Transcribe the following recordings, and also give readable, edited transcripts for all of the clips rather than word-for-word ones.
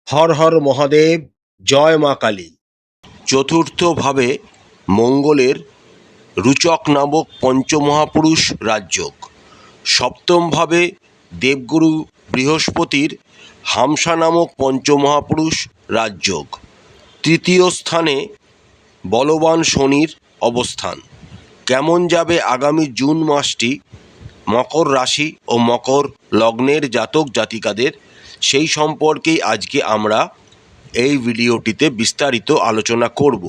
হর হর মহাদেব, জয় মা কালী। চতুর্থভাবে মঙ্গলের রুচক নামক পঞ্চমহাপুরুষ রাজযোগ, সপ্তমভাবে দেবগুরু বৃহস্পতির হামসা নামক পঞ্চমহাপুরুষ রাজযোগ, তৃতীয় স্থানে বলবান শনির অবস্থান। কেমন যাবে আগামী জুন মাসটি মকর রাশি ও মকর লগ্নের জাতক জাতিকাদের, সেই সম্পর্কেই আজকে আমরা এই ভিডিওটিতে বিস্তারিত আলোচনা করব।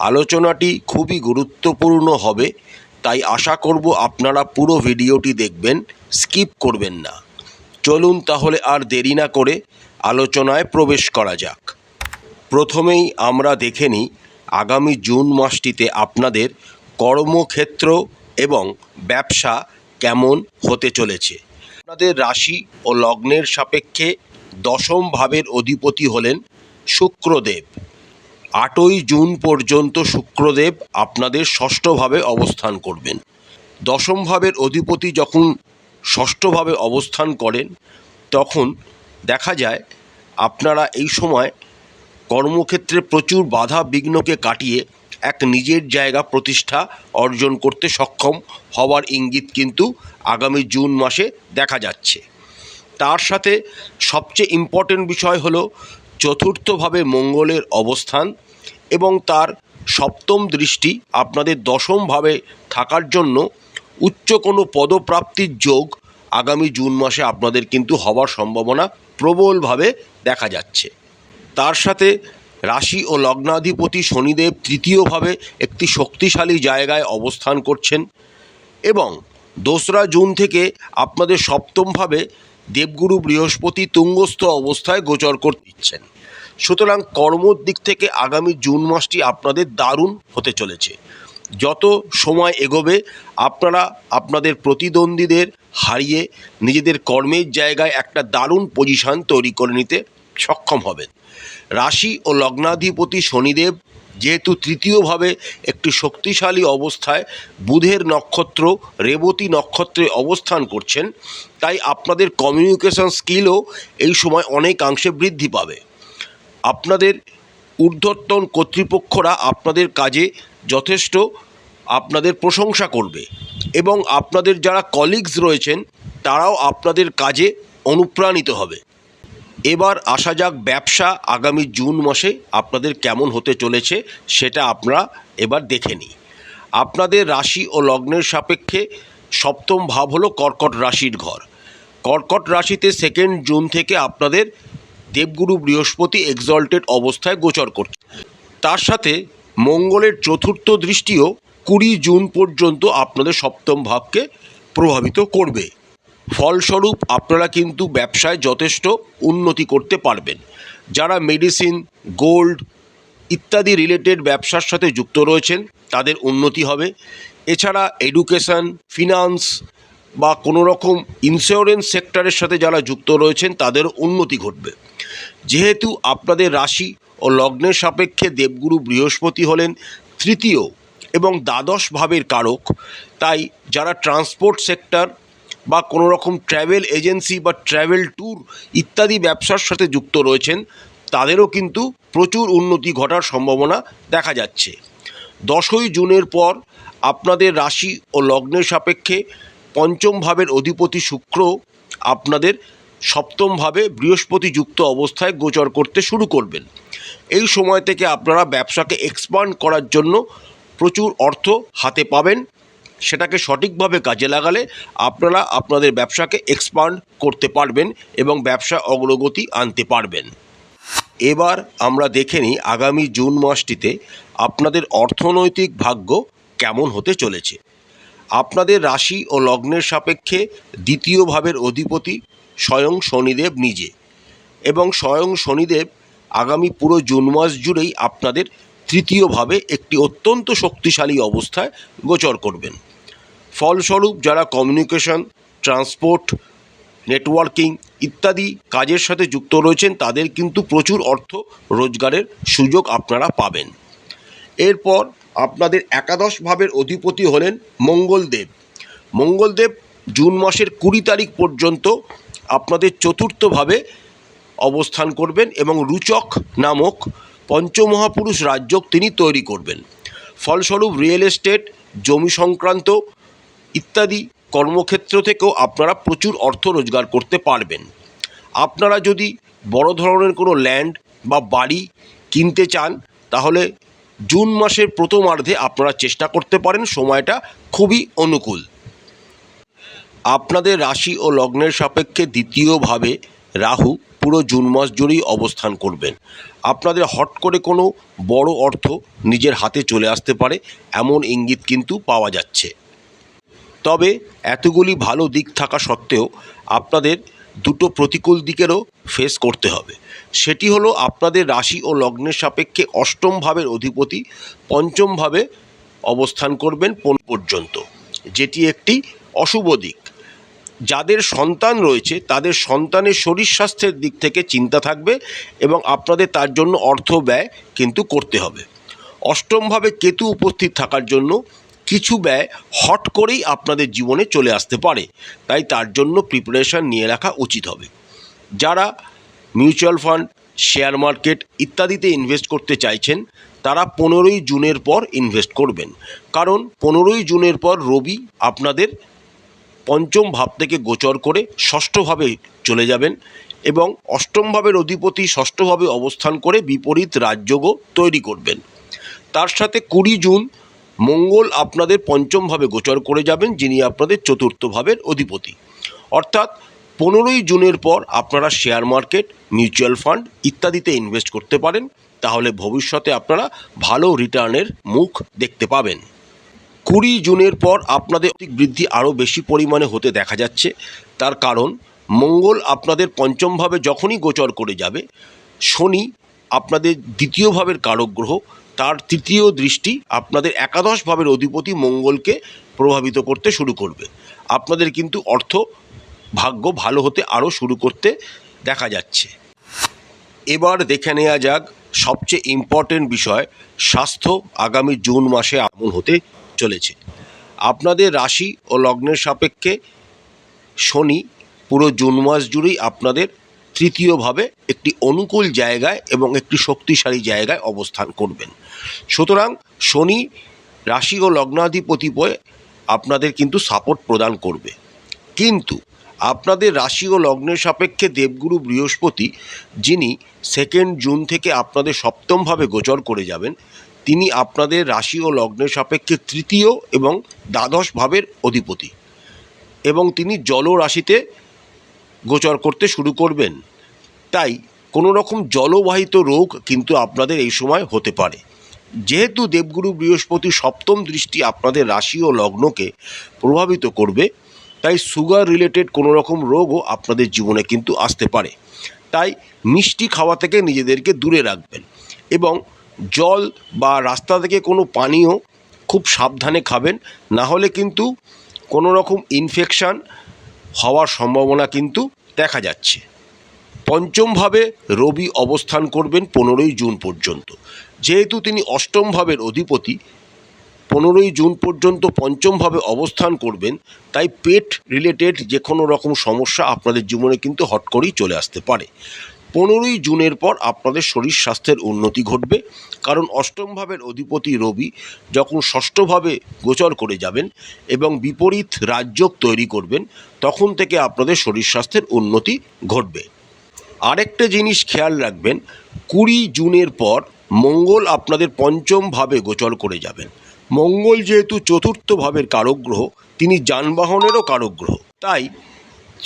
আলোচনাটি খুবই গুরুত্বপূর্ণ হবে, তাই আশা করব আপনারা পুরো ভিডিওটি দেখবেন, স্কিপ করবেন না। চলুন তাহলে আর দেরি না করে আলোচনায় প্রবেশ করা যাক। প্রথমেই আমরা দেখে নিই আগামী জুন মাসটিতে আপনাদের কর্মক্ষেত্র এবং ব্যবসা কেমন হতে চলেছে। আপনাদের রাশি ও লগ্নের সাপেক্ষে দশম ভাবের অধিপতি হলেন শুক্রদেব। 8ই জুন পর্যন্ত শুক্রদেব আপনাদের ষষ্ঠভাবে অবস্থান করবেন। দশম ভাবের অধিপতি যখন ষষ্ঠভাবে অবস্থান করেন, তখন দেখা যায় আপনারা এই সময় কর্মক্ষেত্রে প্রচুর বাধা বিঘ্নকে কাটিয়ে এক নিজের জায়গা প্রতিষ্ঠা অর্জন করতে সক্ষম হওয়ার ইঙ্গিত কিন্তু আগামী জুন মাসে দেখা যাচ্ছে। তার সাথে সবচেয়ে ইম্পর্টেন্ট বিষয় হলো চতুর্থভাবে মঙ্গলের অবস্থান এবং তার সপ্তম দৃষ্টি আপনাদের দশমভাবে থাকার জন্য উচ্চ কোনো পদপ্রাপ্তির যোগ আগামী জুন মাসে আপনাদের কিন্তু হওয়ার সম্ভাবনা প্রবলভাবে দেখা যাচ্ছে। তার সাথে রাশি ও লগ্নাধিপতি শনিদেব তৃতীয়ভাবে একটি শক্তিশালী জায়গায় অবস্থান করছেন এবং 2রা জুন থেকে আপনাদের সপ্তমভাবে দেবগুরু বৃহস্পতি তুঙ্গস্থ অবস্থায় গোচর করছেন। সুতরাং কর্মর দিক থেকে আগামী জুন মাসটি আপনাদের দারুণ হতে চলেছে। যত সময় এগোবে আপনারা আপনাদের প্রতিদ্বন্দ্বীদের হারিয়ে নিজেদের কর্মের জায়গায় একটা দারুণ পজিশন তৈরি করে নিতে সক্ষম হবেন। রাশি ও লগ্নাধিপতি শনিদেব যেহেতু তৃতীয়ভাবে একটি শক্তিশালী অবস্থায় বুধের নক্ষত্র রেবতী নক্ষত্রে অবস্থান করছেন, তাই আপনাদের কমিউনিকেশন স্কিলও এই সময় অনেকাংশে বৃদ্ধি পাবে। আপনাদের ঊর্ধ্বতন কর্তৃপক্ষরা আপনাদের কাজে যথেষ্ট আপনাদের প্রশংসা করবে এবং আপনাদের যারা কলিগস রয়েছেন তারাও আপনাদের কাজে অনুপ্রাণিত হবে। এবার আসা যাক ব্যবসা আগামী জুন মাসে আপনাদের কেমন হতে চলেছে সেটা আমরা এবার দেখে নিই। আপনাদের রাশি ও লগ্নের সাপেক্ষে সপ্তম ভাব হলো কর্কট রাশির ঘর। কর্কট রাশিতে 2 জুন থেকে আপনাদের দেবগুরু বৃহস্পতি এক্সল্টেড অবস্থায় গোচর করছে। তার সাথে মঙ্গলের চতুর্থ দৃষ্টিও 20 জুন পর্যন্ত আপনাদের সপ্তম ভাবকে প্রভাবিত করবে। ফলস্বরূপ আপনারা কিন্তু ব্যবসায় যথেষ্ট উন্নতি করতে পারবেন। যারা মেডিসিন, গোল্ড ইত্যাদি রিলেটেড ব্যবসার সাথে যুক্ত রয়েছেন তাদের উন্নতি হবে। এছাড়া এডুকেশন, ফিনান্স বা কোনো রকম ইন্স্যুরেন্স সেক্টরের সাথে যারা যুক্ত রয়েছেন তাদের উন্নতি ঘটবে। যেহেতু আপনাদের রাশি ও লগ্নের সাপেক্ষে দেবগুরু বৃহস্পতি হলেন তৃতীয় এবং দ্বাদশ ভাবের কারক, তাই যারা ট্রান্সপোর্ট সেক্টর বা কোনো রকম ট্র্যাভেল এজেন্সি বা ট্র্যাভেল ট্যুর ইত্যাদি ব্যবসার সাথে যুক্ত রয়েছেন তাদেরও কিন্তু প্রচুর উন্নতি ঘটার সম্ভাবনা দেখা যাচ্ছে। 10ই জুনের পর আপনাদের রাশি ও লগ্নের সাপেক্ষে পঞ্চম ভাবের অধিপতি শুক্র আপনাদের সপ্তম ভাবে বৃহস্পতি যুক্ত অবস্থায় গোচর করতে শুরু করবেন। এই সময় থেকে আপনারা ব্যবসাকে এক্সপান্ড করার জন্য প্রচুর অর্থ হাতে পাবেন। সেটাকে সঠিকভাবে কাজে লাগালে আপনারা আপনাদের ব্যবসাকে এক্সপান্ড করতে পারবেন এবং ব্যবসা অগ্রগতি আনতে পারবেন। এবার আমরা দেখে নিই আগামী জুন মাসটিতে আপনাদের অর্থনৈতিক ভাগ্য কেমন হতে চলেছে। আপনাদের রাশি ও লগ্নের সাপেক্ষে দ্বিতীয় ভাবের অধিপতি স্বয়ং শনিদেব নিজে এবং স্বয়ং শনিদেব আগামী পুরো জুন মাস জুড়েই আপনাদের তৃতীয়ভাবে একটি অত্যন্ত শক্তিশালী অবস্থায় গোচর করবেন। ফলস্বরূপ যারা কমিউনিকেশন, ট্রান্সপোর্ট, নেটওয়ার্কিং ইত্যাদি কাজের সাথে যুক্ত রয়েছেন তাদের কিন্তু প্রচুর অর্থ রোজগারের সুযোগ আপনারা পাবেন। এরপর আপনাদের একাদশ ভাবের অধিপতি হলেন মঙ্গলদেব। মঙ্গলদেব জুন মাসের 20 তারিখ পর্যন্ত আপনাদের চতুর্থভাবে অবস্থান করবেন এবং রুচক নামক পঞ্চমহাপুরুষ রাজযোগ তিনি তৈরি করবেন। ফলস্বরূপ রিয়েল এস্টেট, জমি সংক্রান্ত ইত্যাদি কর্মক্ষেত্র থেকেও আপনারা প্রচুর অর্থ রোজগার করতে পারবেন। আপনারা যদি বড় ধরনের কোনো ল্যান্ড বা বাড়ি কিনতে চান তাহলে জুন মাসের প্রথমার্ধে আপনারা চেষ্টা করতে পারেন, সময়টা খুবই অনুকূল। আপনাদের রাশি ও লগ্নের সাপেক্ষে দ্বিতীয়ভাবে রাহু পুরো জুন মাস জুড়েই অবস্থান করবেন। আপনাদের হট করে কোনো বড় অর্থ নিজের হাতে চলে আসতে পারে এমন ইঙ্গিত কিন্তু পাওয়া যাচ্ছে। তবে এতগুলি ভালো দিক থাকা সত্ত্বেও আপনাদের দুটো প্রতিকূল দিকেরও ফেস করতে হবে। সেটি হলো আপনাদের রাশি ও লগ্নের সাপেক্ষে অষ্টম ভাবের অধিপতি পঞ্চমভাবে অবস্থান করবেন পর্যন্ত, যেটি একটি অশুভ দিক। যাদের সন্তান রয়েছে তাদের সন্তানের শরীর স্বাস্থ্যের দিক থেকে চিন্তা থাকবে এবং আপনাদের তার জন্য অর্থ ব্যয় কিন্তু করতে হবে। অষ্টমভাবে কেতু উপস্থিত থাকার জন্য কিছু ব্যয় হট করেই আপনাদের জীবনে চলে আসতে পারে, তাই তার জন্য প্রিপারেশান নিয়ে রাখা উচিত হবে। যারা মিউচুয়াল ফান্ড, শেয়ার মার্কেট ইত্যাদিতে ইনভেস্ট করতে চাইছেন তারা 15ই জুনের পর ইনভেস্ট করবেন, কারণ 15ই জুনের পর রবি আপনাদের পঞ্চম ভাব থেকে গোচর করে ষষ্ঠভাবে চলে যাবেন এবং অষ্টম ভাবের অধিপতি ষষ্ঠভাবে অবস্থান করে বিপরীত রাজযোগও তৈরি করবেন। তার সাথে 20 জুন মঙ্গল আপনাদের পঞ্চমভাবে গোচর করে যাবেন, যিনি আপনাদের চতুর্থ ভাবের অধিপতি। অর্থাৎ 15ই জুনের পর আপনারা শেয়ার মার্কেট, মিউচুয়াল ফান্ড ইত্যাদিতে ইনভেস্ট করতে পারেন, তাহলে ভবিষ্যতে আপনারা ভালো রিটার্নের মুখ দেখতে পাবেন। 20 জুনের পর আপনাদের আর্থিক বৃদ্ধি আরও বেশি পরিমাণে হতে দেখা যাচ্ছে। তার কারণ মঙ্গল আপনাদের পঞ্চমভাবে যখনই গোচর করে যাবে, শনি আপনাদের দ্বিতীয় ভাবের কারক গ্রহ, তার তৃতীয় দৃষ্টি আপনাদের একাদশ ভাবের অধিপতি মঙ্গলকে প্রভাবিত করতে শুরু করবে। আপনাদের কিন্তু অর্থ ভাগ্য ভালো হতে আরও শুরু করতে দেখা যাচ্ছে। এবার দেখে নেওয়া যাক সবচেয়ে ইম্পর্টেন্ট বিষয়, স্বাস্থ্য আগামী জুন মাসে আগমন হতে চলেছে। আপনাদের রাশি ও লগ্নের সাপেক্ষে শনি পুরো জুন মাস জুড়েই আপনাদের তৃতীয়ভাবে একটি অনুকূল জায়গায় এবং একটি শক্তিশালী জায়গায় অবস্থান করবেন। সুতরাং শনি রাশি ও লগ্নাধিপতিপয়ে আপনাদের কিন্তু সাপোর্ট প্রদান করবে, কিন্তু আপনাদের রাশি ও লগ্নের সাপেক্ষে দেবগুরু বৃহস্পতি, যিনি 2 জুন থেকে আপনাদের সপ্তমভাবে গোচর করে যাবেন, তিনি আপনাদের রাশি ও লগ্নের সাপেক্ষে তৃতীয় এবং দ্বাদশ ভাবের অধিপতি এবং তিনি জল রাশিতে গোচর করতে শুরু করবেন। তাই কোনো রকম জলবাহিত রোগ কিন্তু আপনাদের এই সময় হতে পারে। যেহেতু দেবগুরু বৃহস্পতি সপ্তম দৃষ্টি আপনাদের রাশি ও লগ্নকে প্রভাবিত করবে, তাই সুগার রিলেটেড কোনো রকম রোগও আপনাদের জীবনে কিন্তু আসতে পারে। তাই মিষ্টি খাওয়া থেকে নিজেদেরকে দূরে রাখবেন এবং জল বা রাস্তা থেকে কোনো পানীয় খুব সাবধানে খাবেন, না হলে কিন্তু কোনো রকম ইনফেকশান হওয়ার সম্ভাবনা কিন্তু দেখা যাচ্ছে। পঞ্চমভাবে রবি অবস্থান করবেন 15ই জুন পর্যন্ত। যেহেতু তিনি অষ্টম ভাবের অধিপতি, 15ই জুন পর্যন্ত পঞ্চমভাবে অবস্থান করবেন, তাই পেট রিলেটেড যে কোনো রকম সমস্যা আপনাদের জীবনে কিন্তু হট করেই চলে আসতে পারে। 15ই জুনের পর আপনাদের শরীর স্বাস্থ্যের উন্নতি ঘটবে, কারণ অষ্টম ভাবের অধিপতি রবি যখন ষষ্ঠভাবে গোচর করে যাবেন এবং বিপরীত রাজযোগ তৈরি করবেন, তখন থেকে আপনাদের শরীর স্বাস্থ্যের উন্নতি ঘটবে। আরেকটা জিনিস খেয়াল রাখবেন, 20 জুনের পর মঙ্গল আপনাদের পঞ্চম ভাবে গোচর করে যাবেন। মঙ্গল যেহেতু চতুর্থ ভাবের কারক গ্রহ, তিনি যানবাহনেরও কারক গ্রহ, তাই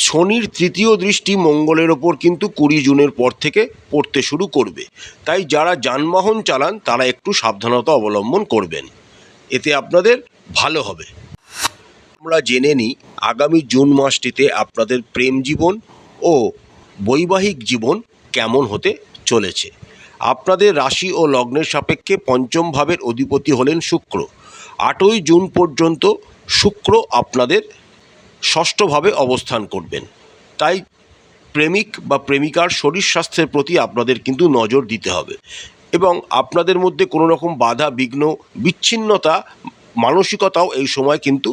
শনির তৃতীয় দৃষ্টি মঙ্গলের ওপর কিন্তু 20 জুনের পর থেকে পড়তে শুরু করবে। তাই যারা যানবাহন চালান তারা একটু সাবধানতা অবলম্বন করবেন, এতে আপনাদের ভালো হবে। আমরা জেনে নিই আগামী জুন মাসটিতে আপনাদের প্রেম জীবন ও বৈবাহিক জীবন কেমন হতে চলেছে। আপনাদের রাশি ও লগ্নের সাপেক্ষে পঞ্চম ভাবের অধিপতি হলেন শুক্র। 8ই জুন পর্যন্ত শুক্র আপনাদের ষষ্ঠভাবে অবস্থান করবেন, তাই প্রেমিক বা প্রেমিকার শরীর স্বাস্থ্যের প্রতি আপনাদের কিন্তু নজর দিতে হবে এবং আপনাদের মধ্যে কোনো রকম বাধা বিঘ্ন, বিচ্ছিন্নতা, মানসিকতাও এই সময় কিন্তু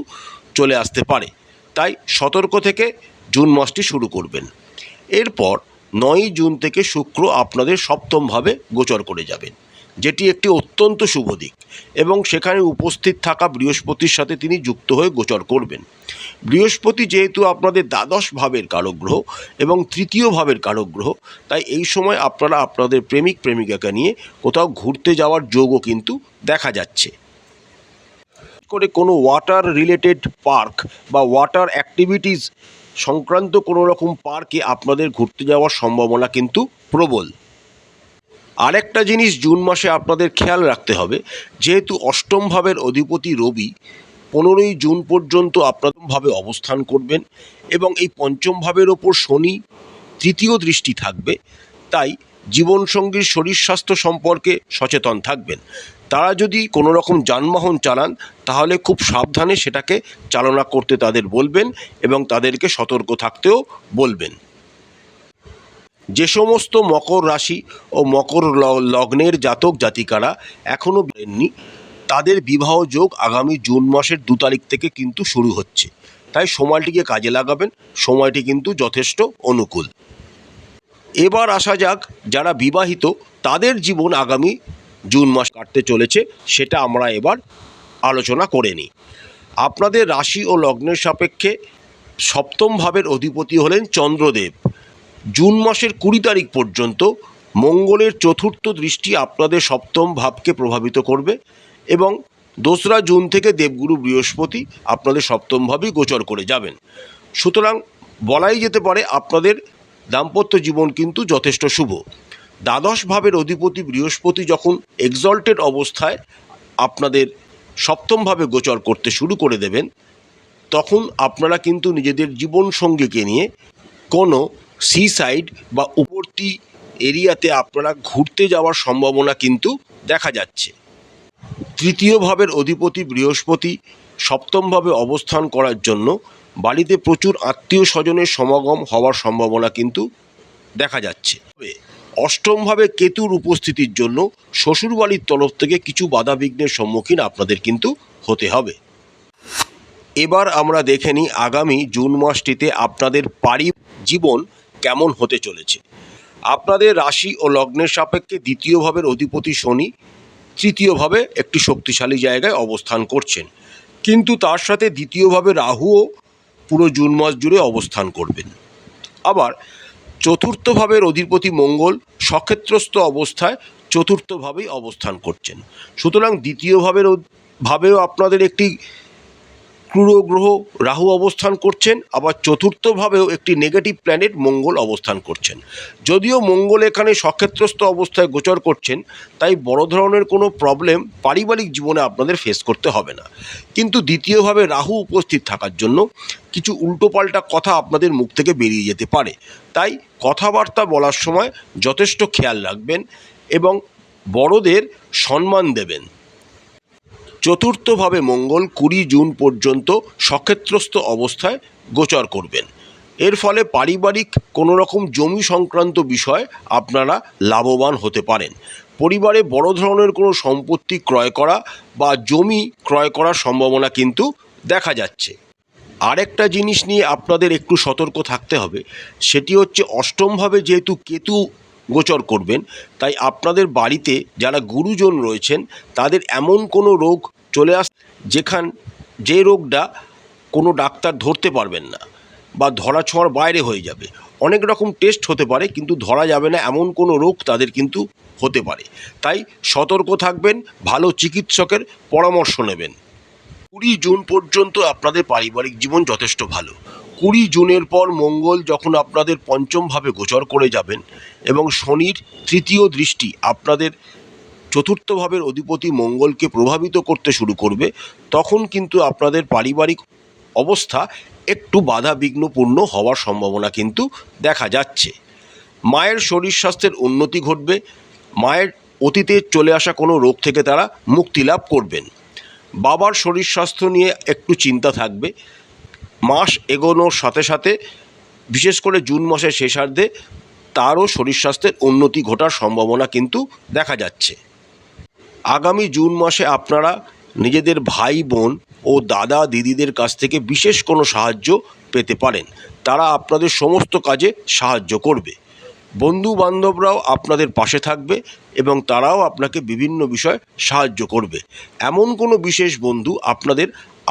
চলে আসতে পারে। তাই সতর্ক থেকে জুন মাসটি শুরু করবেন। এরপর 9ই জুন থেকে শুক্র আপনাদের সপ্তমভাবে গোচর করে যাবেন, যেটি একটি অত্যন্ত শুভ দিক, এবং সেখানে উপস্থিত থাকা বৃহস্পতির সাথে তিনি যুক্ত হয়ে গোচর করবেন। বৃহস্পতি যেহেতু আপনাদের দ্বাদশ ভাবের কারক গ্রহ এবং তৃতীয় ভাবের কারক গ্রহ, তাই এই সময় আপনারা আপনাদের প্রেমিক প্রেমিকাকে নিয়ে কোথাও ঘুরতে যাওয়ার যোগও কিন্তু দেখা যাচ্ছে। করে কোনো ওয়াটার রিলেটেড পার্ক বা ওয়াটার অ্যাক্টিভিটিস সংক্রান্ত কোনো রকম পার্কে আপনাদের ঘুরতে যাওয়ার সম্ভাবনা কিন্তু প্রবল। আরেকটা জিনিস জুন মাসে আপনাদের খেয়াল রাখতে হবে, যেহেতু অষ্টম ভাবের অধিপতি রবি 15ই জুন পর্যন্ত আপনারভাবে অবস্থান করবেন এবং এই পঞ্চম ভাবের ওপর শনি তৃতীয় দৃষ্টি থাকবে, তাই জীবনসঙ্গীর শরীর স্বাস্থ্য সম্পর্কে সচেতন থাকবেন। তারা যদি কোনো রকম যানবাহন চালান তাহলে খুব সাবধানে সেটাকে চালনা করতে তাদের বলবেন এবং তাদেরকে সতর্ক থাকতেও বলবেন। যে সমস্ত মকর রাশি ও মকর লগ্নের জাতক জাতিকারা এখনও বেরেননি, তাদের বিবাহ যোগ আগামী জুন মাসের 2 তারিখ থেকে কিন্তু শুরু হচ্ছে, তাই সময়টিকে কাজে লাগাবেন, সময়টি কিন্তু যথেষ্ট অনুকূল। এবার আসা যাক যারা বিবাহিত তাদের জীবন আগামী জুন মাস কাটতে চলেছে, সেটা আমরা এবার আলোচনা করে নিই। আপনাদের রাশি ও লগ্নের সাপেক্ষে সপ্তম ভাবের অধিপতি হলেন চন্দ্রদেব। জুন মাসের 20 তারিখ পর্যন্ত মঙ্গলের চতুর্থ দৃষ্টি আপনাদের সপ্তম ভাবকে প্রভাবিত করবে এবং 2রা জুন থেকে দেবগুরু বৃহস্পতি আপনাদের সপ্তম ভাবেই গোচর করে যাবেন। সুতরাং বলাই যেতে পারে আপনাদের দাম্পত্য জীবন কিন্তু যথেষ্ট শুভ। দ্বাদশ ভাবের অধিপতি বৃহস্পতি যখন এক্সল্টেড অবস্থায় আপনাদের সপ্তমভাবে গোচর করতে শুরু করে দেবেন, তখন আপনারা কিন্তু নিজেদের জীবনসঙ্গীকে নিয়ে কোনো সি সাইড বা উপরতি এরিয়াতে আপনারা ঘুরতে যাওয়ার সম্ভাবনা কিন্তু দেখা যাচ্ছে। তৃতীয় ভাবের অধিপতি বৃহস্পতি সপ্তমভাবে অবস্থান করার জন্য বাড়িতে প্রচুর আত্মীয় স্বজনের সমাগম হওয়ার সম্ভাবনা কিন্তু দেখা যাচ্ছে। তবে অষ্টমভাবে কেতুর উপস্থিতির জন্য শ্বশুরবাড়ির তরফ থেকে কিছু বাধাবিঘ্নের সম্মুখীন আপনাদের কিন্তু হতে হবে। এবার আমরা দেখে নিই আগামী জুন মাসটিতে আপনাদের পারিবারিক জীবন কেমন হতে চলেছে। আপনাদের রাশি ও লগ্নের সাপেক্ষে দ্বিতীয় ভাবের অধিপতি শনি তৃতীয়ভাবে একটি শক্তিশালী জায়গায় অবস্থান করছেন, কিন্তু তার সাথে দ্বিতীয়ভাবে রাহুও পুরো জুন মাস জুড়ে অবস্থান করবেন। আবার চতুর্থ ভাবের অধিপতি মঙ্গল সক্ষেত্রস্থ অবস্থায় চতুর্থভাবেই অবস্থান করছেন। সুতরাং দ্বিতীয় ভাবেও আপনাদের একটি ক্রূর গ্রহ রাহু অবস্থান করছেন, আবার চতুর্থভাবেও একটি নেগেটিভ প্ল্যানেট মঙ্গল অবস্থান করছেন। যদিও মঙ্গল এখানে সক্ষেত্রস্থ অবস্থায় গোচর করছেন, তাই বড় ধরনের কোনো প্রবলেম পারিবারিক জীবনে আপনাদের ফেস করতে হবে না, কিন্তু দ্বিতীয়ভাবে রাহু উপস্থিত থাকার জন্য কিছু উল্টোপাল্টা কথা আপনাদের মুখ থেকে বেরিয়ে যেতে পারে, তাই কথাবার্তা বলার সময় যথেষ্ট খেয়াল রাখবেন এবং বড়দের সম্মান দেবেন। চতুর্থভাবে মঙ্গল 20 জুন পর্যন্ত সক্ষেত্রস্থ অবস্থায় গোচর করবেন। এর ফলে পারিবারিক কোনো রকম জমি সংক্রান্ত বিষয়ে আপনারা লাভবান হতে পারেন। পরিবারে বড় ধরনের কোনো সম্পত্তি ক্রয় করা বা জমি ক্রয় করার সম্ভাবনা কিন্তু দেখা যাচ্ছে। আরেকটা জিনিস নিয়ে আপনাদের একটু সতর্ক থাকতে হবে, সেটি হচ্ছে অষ্টমভাবে যেহেতু কেতু গোচর করবেন, তাই আপনাদের বাড়িতে যারা গুরুজন রয়েছেন তাদের এমন কোনো রোগ চলে যে রোগটা কোনো ডাক্তার ধরতে পারবেন না বা ধরাছোঁয়ার বাইরে হয়ে যাবে। অনেক রকম টেস্ট হতে পারে কিন্তু ধরা যাবে না, এমন কোনো রোগ তাদের কিন্তু হতে পারে, তাই সতর্ক থাকবেন, ভালো চিকিৎসকের পরামর্শ নেবেন। 20 জুন পর্যন্ত আপনাদের পারিবারিক জীবন যথেষ্ট ভালো। 20 জুনের পর মঙ্গল যখন আপনাদের পঞ্চমভাবে গোচর করে যাবেন এবং শনির তৃতীয় দৃষ্টি আপনাদের চতুর্থ ভাবের অধিপতি মঙ্গলকে প্রভাবিত করতে শুরু করবে, তখন কিন্তু আপনাদের পারিবারিক অবস্থা একটু বাধাবিঘ্নপূর্ণ হওয়ার সম্ভাবনা কিন্তু দেখা যাচ্ছে। মায়ের শরীর স্বাস্থ্যের উন্নতি ঘটবে, মায়ের অতীতে চলে আসা কোনো রোগ থেকে তারা মুক্তি লাভ করবেন। বাবার শরীর স্বাস্থ্য নিয়ে একটু চিন্তা থাকবে। মাস এগোনোর সাথে সাথে বিশেষ করে জুন মাসের শেষার্ধে তারও শরীর স্বাস্থ্যের উন্নতি ঘটার সম্ভাবনা কিন্তু দেখা যাচ্ছে। আগামী জুন মাসে আপনারা নিজেদের ভাই বোন ও দাদা দিদিদের কাছ থেকে বিশেষ কোনো সাহায্য পেতে পারেন, তারা আপনাদের সমস্ত কাজে সাহায্য করবে। বন্ধু বান্ধবরাও আপনাদের পাশে থাকবে এবং তারাও আপনাকে বিভিন্ন বিষয়ে সাহায্য করবে। এমন কোনো বিশেষ বন্ধু আপনাদের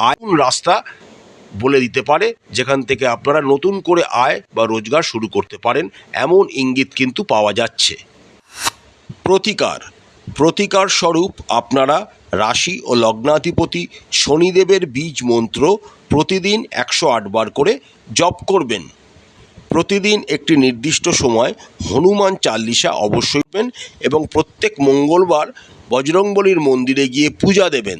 আয় রাস্তা বলে দিতে পারে যেখান থেকে আপনারা নতুন করে আয় বা রোজগার শুরু করতে পারেন, এমন ইঙ্গিত কিন্তু পাওয়া যাচ্ছে। প্রতিকার স্বরূপ আপনারা রাশি ও লগ্নাধিপতি শনিদেবের বীজ মন্ত্র প্রতিদিন 108 বার করে জপ করবেন। প্রতিদিন একটি নির্দিষ্ট সময় হনুমান চালিসা অবশ্যই পড়বেন এবং প্রত্যেক মঙ্গলবার বজরংবলীর মন্দিরে গিয়ে পূজা দেবেন।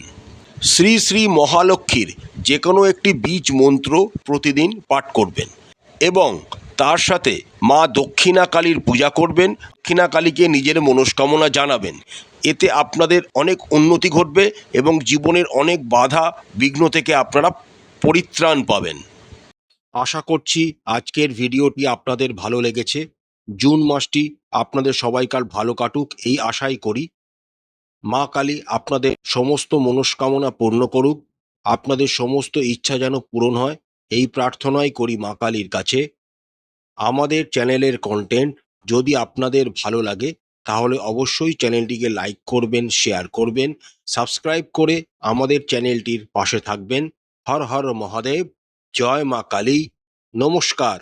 শ্রী শ্রী মহালক্ষ্মীর যে কোনো একটি বীজ মন্ত্র প্রতিদিন পাঠ করবেন এবং তার সাথে মা দক্ষিণা কালীর পূজা করবেন। দক্ষিণা কালীকে নিজের মনস্কামনা জানাবেন। এতে আপনাদের অনেক উন্নতি ঘটবে এবং জীবনের অনেক বাধা বিঘ্ন থেকে আপনারা পরিত্রাণ পাবেন। আশা করছি আজকের ভিডিওটি আপনাদের ভালো লেগেছে। জুন মাসটি আপনাদের সবাইকার ভালো কাটুক এই আশাই করি। মা কালী আপনাদের সমস্ত মনস্কামনা পূর্ণ করুক, আপনাদের সমস্ত ইচ্ছা যেন পূরণ হয় এই প্রার্থনাই করি মা কালীর কাছে। আমাদের চ্যানেলের কন্টেন্ট যদি আপনাদের ভালো লাগে তাহলে অবশ্যই চ্যানেলটিকে লাইক করবেন, শেয়ার করবেন, সাবস্ক্রাইব করে আমাদের চ্যানেলটির পাশে থাকবেন। হর হর মহাদেব, জয় মা কালী, নমস্কার।